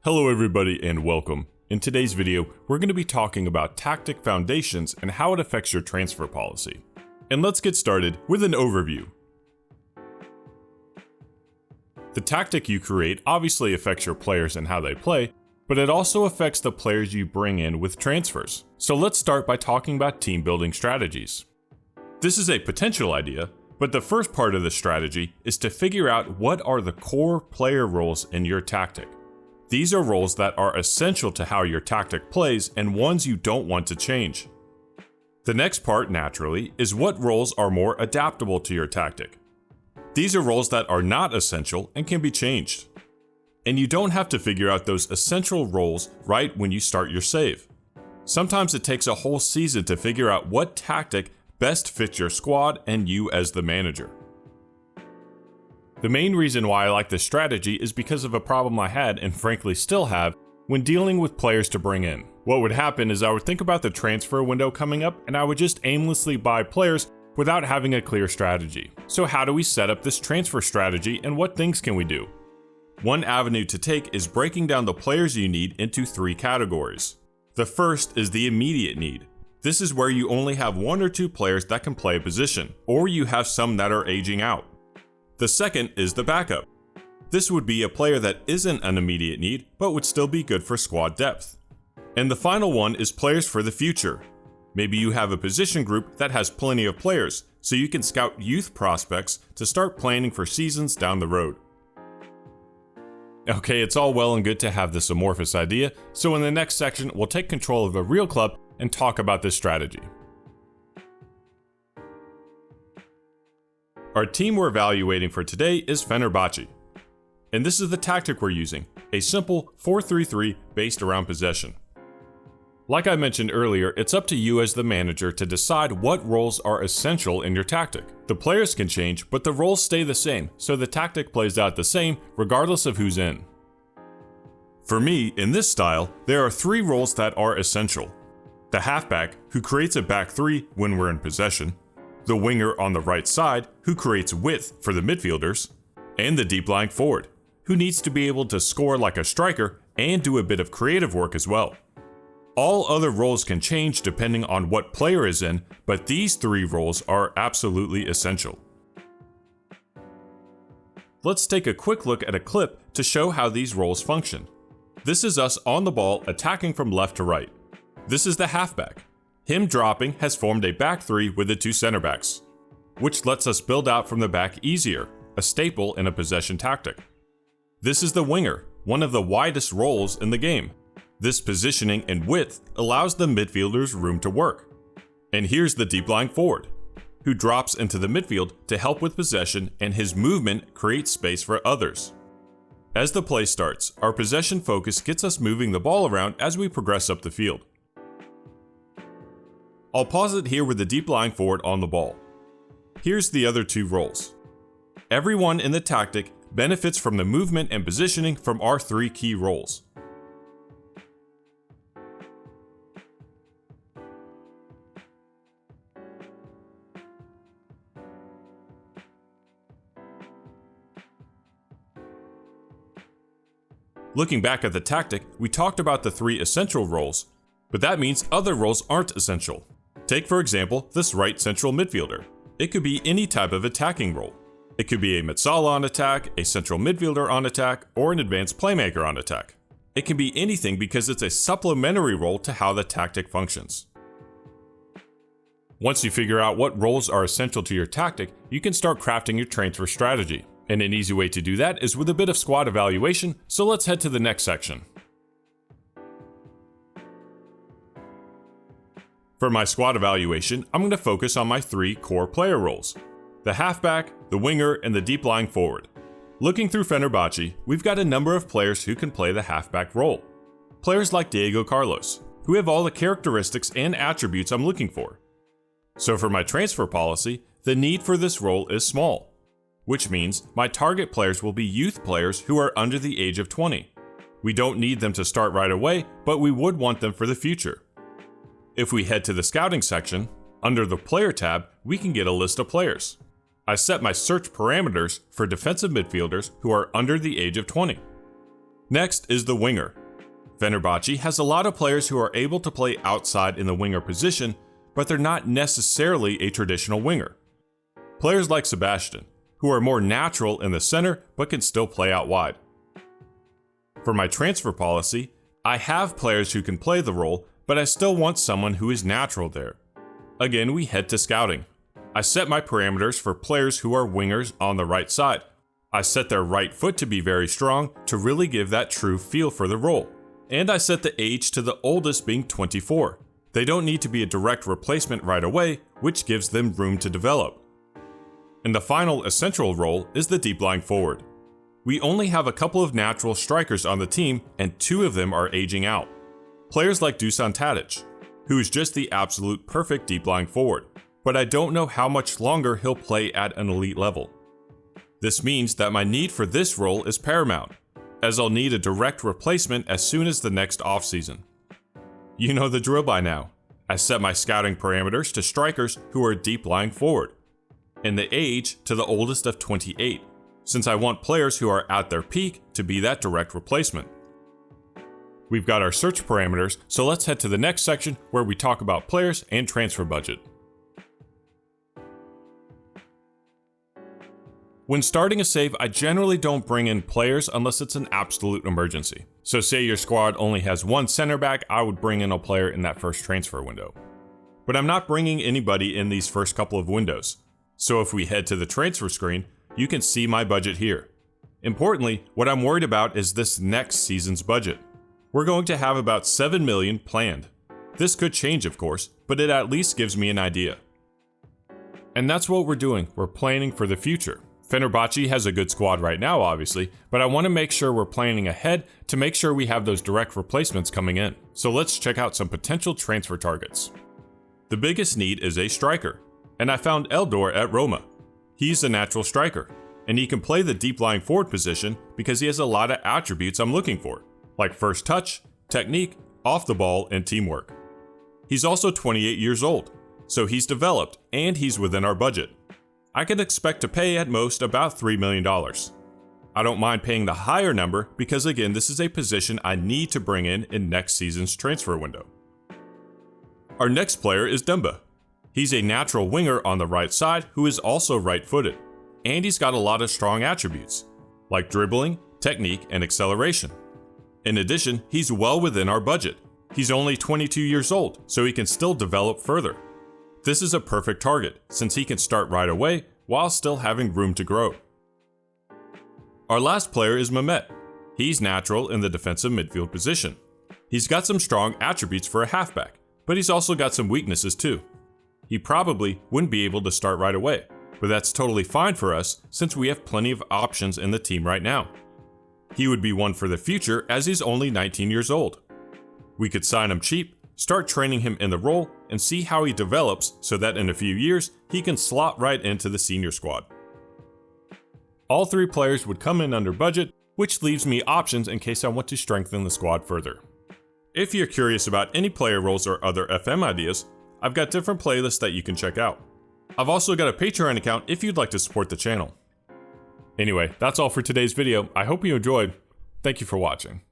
Hello everybody and welcome. In today's video, we're going to be talking about tactic foundations and how it affects your transfer policy. And let's get started with an overview. The tactic you create obviously affects your players and how they play, but it also affects the players you bring in with transfers. So let's start by talking about team building strategies. This is a potential idea, but the first part of the strategy is to figure out what are the core player roles in your tactic. These are roles that are essential to how your tactic plays and ones you don't want to change. The next part, naturally, is what roles are more adaptable to your tactic. These are roles that are not essential and can be changed. And you don't have to figure out those essential roles right when you start your save. Sometimes it takes a whole season to figure out what tactic best fits your squad and you as the manager. The main reason why I like this strategy is because of a problem I had, and frankly still have, when dealing with players to bring in. What would happen is I would think about the transfer window coming up and I would just aimlessly buy players without having a clear strategy. So how do we set up this transfer strategy and what things can we do? One avenue to take is breaking down the players you need into 3 categories. The first is the immediate need. This is where you only have 1 or 2 players that can play a position, or you have some that are aging out. The second is the backup. This would be a player that isn't an immediate need, but would still be good for squad depth. And the final one is players for the future. Maybe you have a position group that has plenty of players, so you can scout youth prospects to start planning for seasons down the road. Okay, it's all well and good to have this amorphous idea, so in the next section we'll take control of a real club and talk about this strategy. Our team we're evaluating for today is Fenerbahce. And this is the tactic we're using, a simple 4-3-3 based around possession. Like I mentioned earlier, it's up to you as the manager to decide what roles are essential in your tactic. The players can change, but the roles stay the same, so the tactic plays out the same regardless of who's in. For me, in this style, there are 3 roles that are essential. The halfback, who creates a back 3 when we're in possession, the winger on the right side, who creates width for the midfielders, and the deep lying forward, who needs to be able to score like a striker and do a bit of creative work as well. All other roles can change depending on what player is in, but these 3 roles are absolutely essential. Let's take a quick look at a clip to show how these roles function. This is us on the ball attacking from left to right. This is the halfback. Him dropping has formed a back 3 with the 2 center backs, which lets us build out from the back easier, a staple in a possession tactic. This is the winger, one of the widest roles in the game. This positioning and width allows the midfielders room to work. And here's the deep lying forward, who drops into the midfield to help with possession, and his movement creates space for others. As the play starts, our possession focus gets us moving the ball around as we progress up the field. I'll pause it here with the deep lying forward on the ball. Here's the other 2 roles. Everyone in the tactic benefits from the movement and positioning from our 3 key roles. Looking back at the tactic, we talked about the 3 essential roles, but that means other roles aren't essential. Take for example this right central midfielder. It could be any type of attacking role. It could be a Metsala on attack, a central midfielder on attack, or an advanced playmaker on attack. It can be anything because it's a supplementary role to how the tactic functions. Once you figure out what roles are essential to your tactic, you can start crafting your transfer strategy. And an easy way to do that is with a bit of squad evaluation, so let's head to the next section. For my squad evaluation, I'm going to focus on my 3 core player roles: the halfback, the winger, and the deep lying forward. Looking through Fenerbahce, we've got a number of players who can play the halfback role. Players like Diego Carlos, who have all the characteristics and attributes I'm looking for. So for my transfer policy, the need for this role is small, which means my target players will be youth players who are under the age of 20. We don't need them to start right away, but we would want them for the future. If we head to the scouting section, under the player tab, we can get a list of players. I set my search parameters for defensive midfielders who are under the age of 20. Next is the winger. Fenerbahce has a lot of players who are able to play outside in the winger position, but they're not necessarily a traditional winger. Players like Sebastian, who are more natural in the center but can still play out wide. For my transfer policy, I have players who can play the role, but I still want someone who is natural there. Again, we head to scouting. I set my parameters for players who are wingers on the right side. I set their right foot to be very strong to really give that true feel for the role. And I set the age to the oldest being 24. They don't need to be a direct replacement right away, which gives them room to develop. And the final essential role is the deep lying forward. We only have a couple of natural strikers on the team, and 2 of them are aging out. Players like Dusan Tadic, who is just the absolute perfect deep lying forward, but I don't know how much longer he'll play at an elite level. This means that my need for this role is paramount, as I'll need a direct replacement as soon as the next offseason. You know the drill by now. I set my scouting parameters to strikers who are deep lying forward, and the age to the oldest of 28, since I want players who are at their peak to be that direct replacement. We've got our search parameters, so let's head to the next section where we talk about players and transfer budget. When starting a save, I generally don't bring in players unless it's an absolute emergency. So say your squad only has 1 center back, I would bring in a player in that first transfer window. But I'm not bringing anybody in these first couple of windows. So if we head to the transfer screen, you can see my budget here. Importantly, what I'm worried about is this next season's budget. We're going to have about 7 million planned. This could change, of course, but it at least gives me an idea. And that's what we're doing, we're planning for the future. Fenerbahce has a good squad right now, obviously, but I want to make sure we're planning ahead to make sure we have those direct replacements coming in. So let's check out some potential transfer targets. The biggest need is a striker, and I found Eldor at Roma. He's a natural striker, and he can play the deep lying forward position because he has a lot of attributes I'm looking for, like first touch, technique, off the ball, and teamwork. He's also 28 years old, so he's developed and he's within our budget. I can expect to pay at most about $3 million. I don't mind paying the higher number because again, this is a position I need to bring in next season's transfer window. Our next player is Demba. He's a natural winger on the right side who is also right-footed, and he's got a lot of strong attributes, like dribbling, technique, and acceleration. In addition, he's well within our budget. He's only 22 years old, so he can still develop further. This is a perfect target, since he can start right away while still having room to grow. Our last player is Mehmet. He's natural in the defensive midfield position. He's got some strong attributes for a halfback, but he's also got some weaknesses too. He probably wouldn't be able to start right away, but that's totally fine for us since we have plenty of options in the team right now. He would be one for the future as he's only 19 years old. We could sign him cheap, start training him in the role, and see how he develops so that in a few years, he can slot right into the senior squad. All 3 players would come in under budget, which leaves me options in case I want to strengthen the squad further. If you're curious about any player roles or other FM ideas, I've got different playlists that you can check out. I've also got a Patreon account if you'd like to support the channel. Anyway, that's all for today's video. I hope you enjoyed. Thank you for watching.